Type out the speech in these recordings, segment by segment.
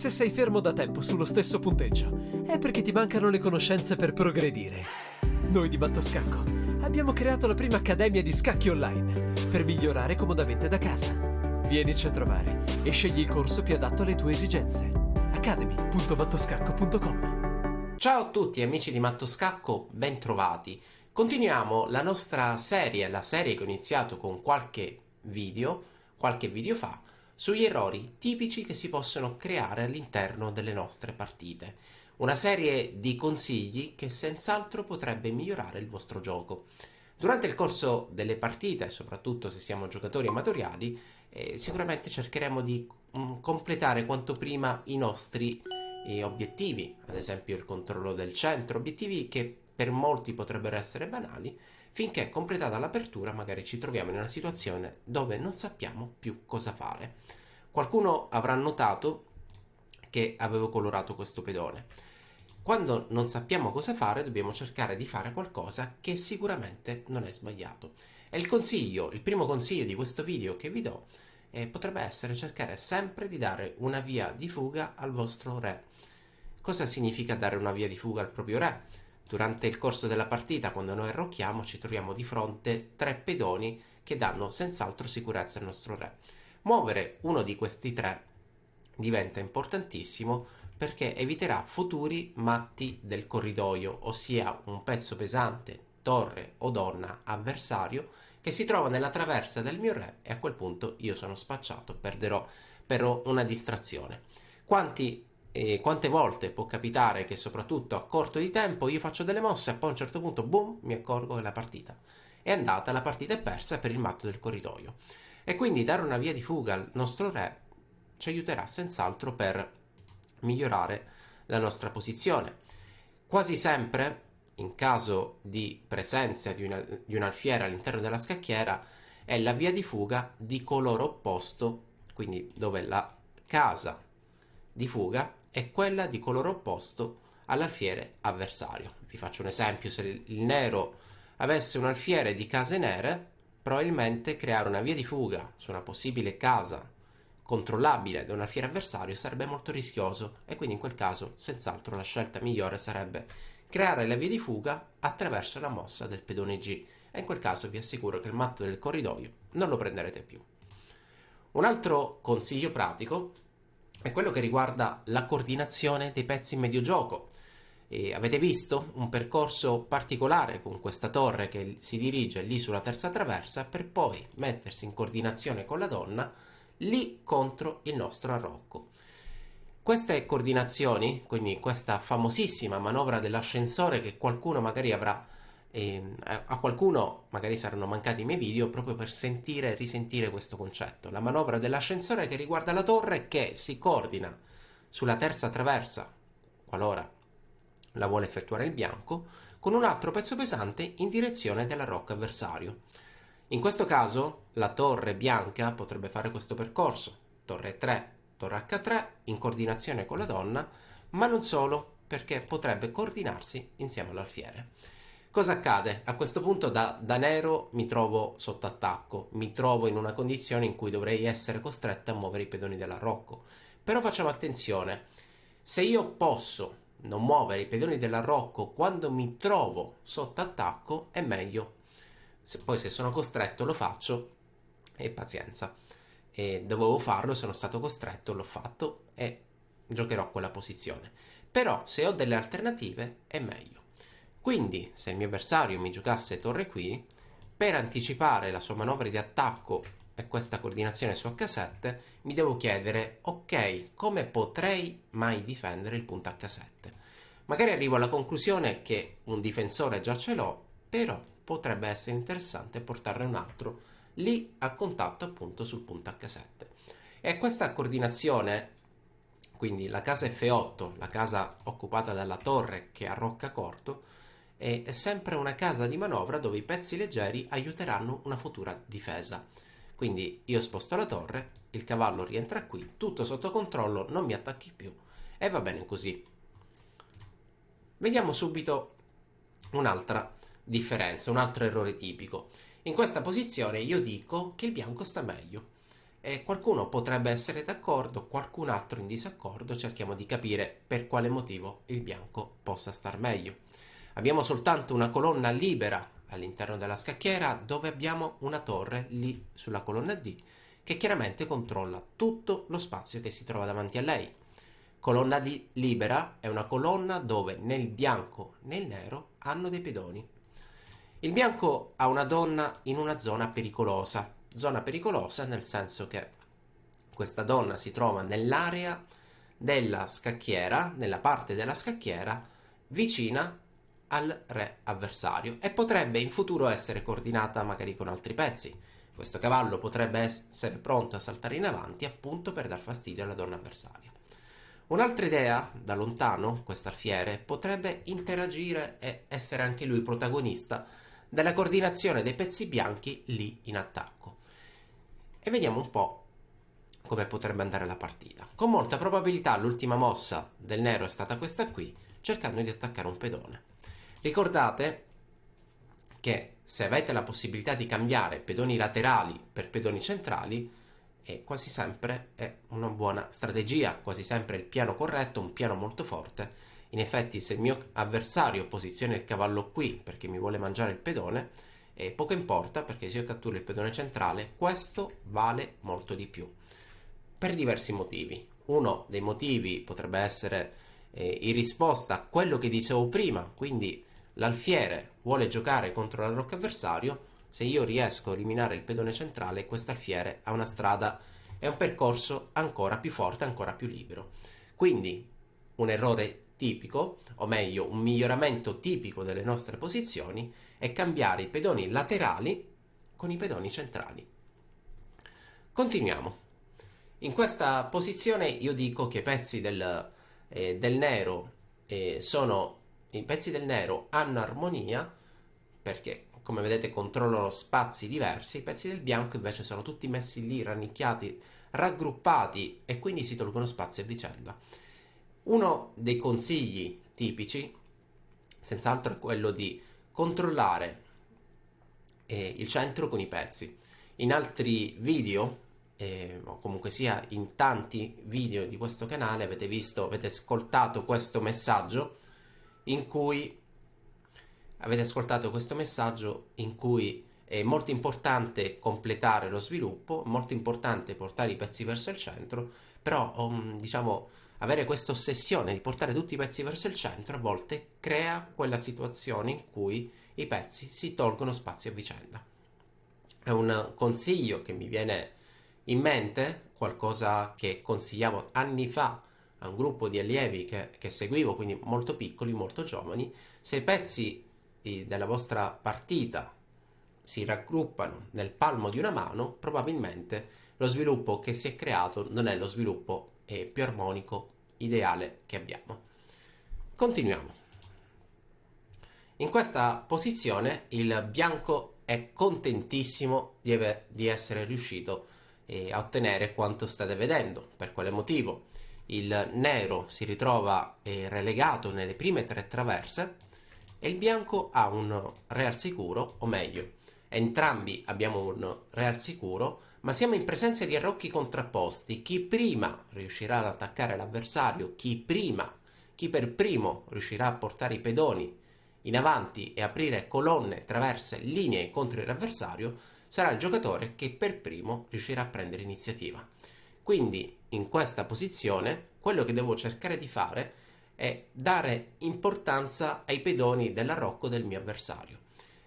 Se sei fermo da tempo sullo stesso punteggio, è perché ti mancano le conoscenze per progredire. Noi di Mattoscacco abbiamo creato la prima accademia di scacchi online per migliorare comodamente da casa. Vienici a trovare e scegli il corso più adatto alle tue esigenze. academy.mattoscacco.com. Ciao a tutti amici di Mattoscacco, ben trovati. Continuiamo la nostra serie, la serie che ho iniziato con qualche video fa, sugli errori tipici che si possono creare all'interno delle nostre partite. Una serie di consigli che senz'altro potrebbe migliorare il vostro gioco. Durante il corso delle partite, soprattutto se siamo giocatori amatoriali, sicuramente cercheremo di completare quanto prima i nostri obiettivi, ad esempio il controllo del centro, obiettivi che per molti potrebbero essere banali, finché completata l'apertura magari ci troviamo in una situazione dove non sappiamo più cosa fare. Qualcuno avrà notato che avevo colorato questo pedone. Quando non sappiamo cosa fare, dobbiamo cercare di fare qualcosa che sicuramente non è sbagliato. E il primo consiglio di questo video che vi do potrebbe essere cercare sempre di dare una via di fuga al vostro re. Cosa significa dare una via di fuga al proprio re? Durante il corso della partita, quando noi arrocchiamo, ci troviamo di fronte 3 pedoni che danno senz'altro sicurezza al nostro re. Muovere uno di questi 3 diventa importantissimo perché eviterà futuri matti del corridoio, ossia un pezzo pesante, torre o donna avversario che si trova nella traversa del mio re e a quel punto io sono spacciato, perderò una distrazione. Quante volte può capitare che soprattutto a corto di tempo io faccio delle mosse e poi a un certo punto boom, mi accorgo che la partita è andata, la partita è persa per il matto del corridoio. E quindi dare una via di fuga al nostro re ci aiuterà senz'altro per migliorare la nostra posizione. Quasi sempre, in caso di presenza di un alfiere all'interno della scacchiera, è la via di fuga di colore opposto, quindi dove la casa di fuga è quella di colore opposto all'alfiere avversario. Vi faccio un esempio: se il nero avesse un alfiere di case nere, probabilmente creare una via di fuga su una possibile casa controllabile da un alfiere avversario sarebbe molto rischioso, e quindi in quel caso senz'altro la scelta migliore sarebbe creare la via di fuga attraverso la mossa del pedone G, e in quel caso vi assicuro che il matto del corridoio non lo prenderete più. Un altro consiglio pratico è quello che riguarda la coordinazione dei pezzi in medio gioco. Avete visto un percorso particolare con questa torre che si dirige lì sulla terza traversa per poi mettersi in coordinazione con la donna lì contro il nostro arrocco. Queste coordinazioni, quindi questa famosissima manovra dell'ascensore che qualcuno magari avrà, a qualcuno magari saranno mancati i miei video proprio per sentire e risentire questo concetto. La manovra dell'ascensore che riguarda la torre che si coordina sulla terza traversa, qualora la vuole effettuare il bianco, con un altro pezzo pesante in direzione dell'arrocco avversario. In questo caso la torre bianca potrebbe fare questo percorso, torre 3, torre H3 in coordinazione con la donna, ma non solo, perché potrebbe coordinarsi insieme all'alfiere. Cosa accade? A questo punto da nero mi trovo sotto attacco, mi trovo in una condizione in cui dovrei essere costretto a muovere i pedoni dell'arrocco. Però facciamo attenzione: se io posso non muovere i pedoni dell'arrocco quando mi trovo sotto attacco, è meglio. Poi se sono costretto lo faccio, e pazienza. Dovevo farlo, sono stato costretto, l'ho fatto e giocherò quella posizione. Però se ho delle alternative è meglio. Quindi se il mio avversario mi giocasse torre qui, per anticipare la sua manovra di attacco e questa coordinazione su H7, mi devo chiedere: ok, come potrei mai difendere il punto H7? Magari arrivo alla conclusione che un difensore già ce l'ho, però potrebbe essere interessante portarne un altro lì a contatto appunto sul punto H7. E questa coordinazione, quindi la casa F8, la casa occupata dalla torre che arrocca corto, è sempre una casa di manovra dove i pezzi leggeri aiuteranno una futura difesa. Quindi io sposto la torre, il cavallo rientra qui, tutto sotto controllo, non mi attacchi più e va bene così. Vediamo subito un'altra differenza, un altro errore tipico. In questa posizione io dico che il bianco sta meglio Qualcuno potrebbe essere d'accordo, qualcun altro in disaccordo, cerchiamo di capire per quale motivo il bianco possa star meglio. Abbiamo soltanto una colonna libera all'interno della scacchiera dove abbiamo una torre lì sulla colonna D che chiaramente controlla tutto lo spazio che si trova davanti a lei. Colonna D libera è una colonna dove né il bianco né il nero hanno dei pedoni. Il bianco ha una donna in una zona pericolosa nel senso che questa donna si trova nell'area della scacchiera, nella parte della scacchiera vicina al re avversario e potrebbe in futuro essere coordinata magari con altri pezzi. Questo cavallo potrebbe essere pronto a saltare in avanti appunto per dar fastidio alla donna avversaria. Un'altra idea, da lontano, questo alfiere potrebbe interagire e essere anche lui protagonista della coordinazione dei pezzi bianchi lì in attacco. E vediamo un po' come potrebbe andare la partita. Con molta probabilità l'ultima mossa del nero è stata questa qui, cercando di attaccare un pedone. Ricordate che se avete la possibilità di cambiare pedoni laterali per pedoni centrali, quasi sempre è una buona strategia, quasi sempre il piano corretto, un piano molto forte. In effetti se il mio avversario posiziona il cavallo qui perché mi vuole mangiare il pedone, poco importa perché se io catturo il pedone centrale questo vale molto di più per diversi motivi. Uno dei motivi potrebbe essere in risposta a quello che dicevo prima, quindi l'alfiere vuole giocare contro la rocca avversario. Se io riesco a eliminare il pedone centrale, quest'alfiere ha una strada e un percorso ancora più forte, ancora più libero. Quindi un errore tipico, o meglio un miglioramento tipico delle nostre posizioni, è cambiare i pedoni laterali con i pedoni centrali. Continuiamo. In questa posizione io dico che i pezzi del nero i pezzi del nero hanno armonia perché come vedete controllano spazi diversi. I pezzi del bianco invece sono tutti messi lì, rannicchiati, raggruppati e quindi si tolgono spazio a vicenda. Uno dei consigli tipici senz'altro è quello di controllare il centro con i pezzi. In altri video o comunque sia in tanti video di questo canale avete ascoltato questo messaggio in cui è molto importante completare lo sviluppo, molto importante portare i pezzi verso il centro, però diciamo avere questa ossessione di portare tutti i pezzi verso il centro a volte crea quella situazione in cui i pezzi si tolgono spazio a vicenda. È un consiglio che mi viene in mente, qualcosa che consigliavo anni fa a un gruppo di allievi che seguivo, quindi molto piccoli, molto giovani. Se i pezzi della vostra partita si raggruppano nel palmo di una mano, probabilmente lo sviluppo che si è creato non è lo sviluppo più armonico ideale che abbiamo. Continuiamo. In questa posizione il bianco è contentissimo di essere riuscito a ottenere quanto state vedendo. Per quale motivo? Il nero si ritrova relegato nelle prime 3 traverse e il bianco ha un re al sicuro, o meglio, entrambi abbiamo un re al sicuro, ma siamo in presenza di arrocchi contrapposti. Chi prima riuscirà ad attaccare l'avversario, chi per primo riuscirà a portare i pedoni in avanti e aprire colonne, traverse, linee contro l'avversario, sarà il giocatore che per primo riuscirà a prendere iniziativa. Quindi in questa posizione quello che devo cercare di fare è dare importanza ai pedoni dell'arrocco del mio avversario.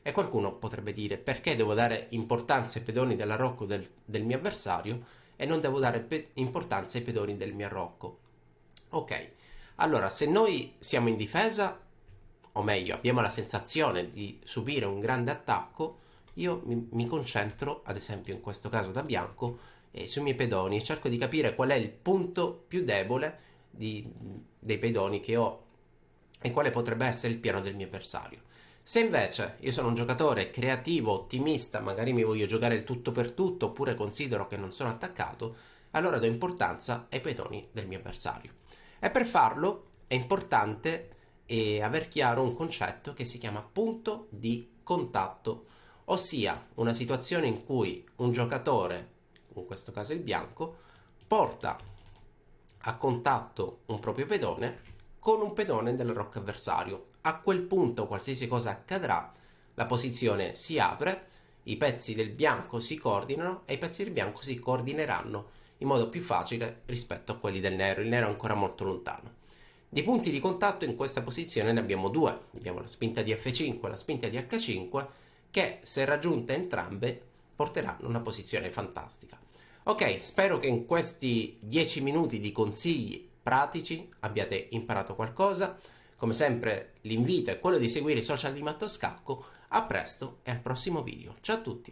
E qualcuno potrebbe dire: perché devo dare importanza ai pedoni dell'arrocco del mio avversario e non devo dare importanza ai pedoni del mio arrocco? Ok, allora se noi siamo in difesa, o meglio abbiamo la sensazione di subire un grande attacco, io mi concentro, ad esempio in questo caso da bianco, sui miei pedoni e cerco di capire qual è il punto più debole dei pedoni che ho e quale potrebbe essere il piano del mio avversario. Se invece io sono un giocatore creativo, ottimista, magari mi voglio giocare il tutto per tutto oppure considero che non sono attaccato, allora do importanza ai pedoni del mio avversario. E per farlo è importante aver chiaro un concetto che si chiama punto di contatto, ossia una situazione in cui un giocatore, in questo caso il bianco, porta a contatto un proprio pedone con un pedone del rocco avversario. A quel punto, qualsiasi cosa accadrà, la posizione si apre, i pezzi del bianco si coordinano e i pezzi del bianco si coordineranno in modo più facile rispetto a quelli del nero. Il nero è ancora molto lontano. Di punti di contatto in questa posizione ne abbiamo due. Abbiamo la spinta di F5 e la spinta di H5 che, se raggiunte entrambe, porteranno a una posizione fantastica. Ok, spero che in questi 10 minuti di consigli pratici abbiate imparato qualcosa. Come sempre l'invito è quello di seguire i social di Matto Scacco. A presto e al prossimo video. Ciao a tutti!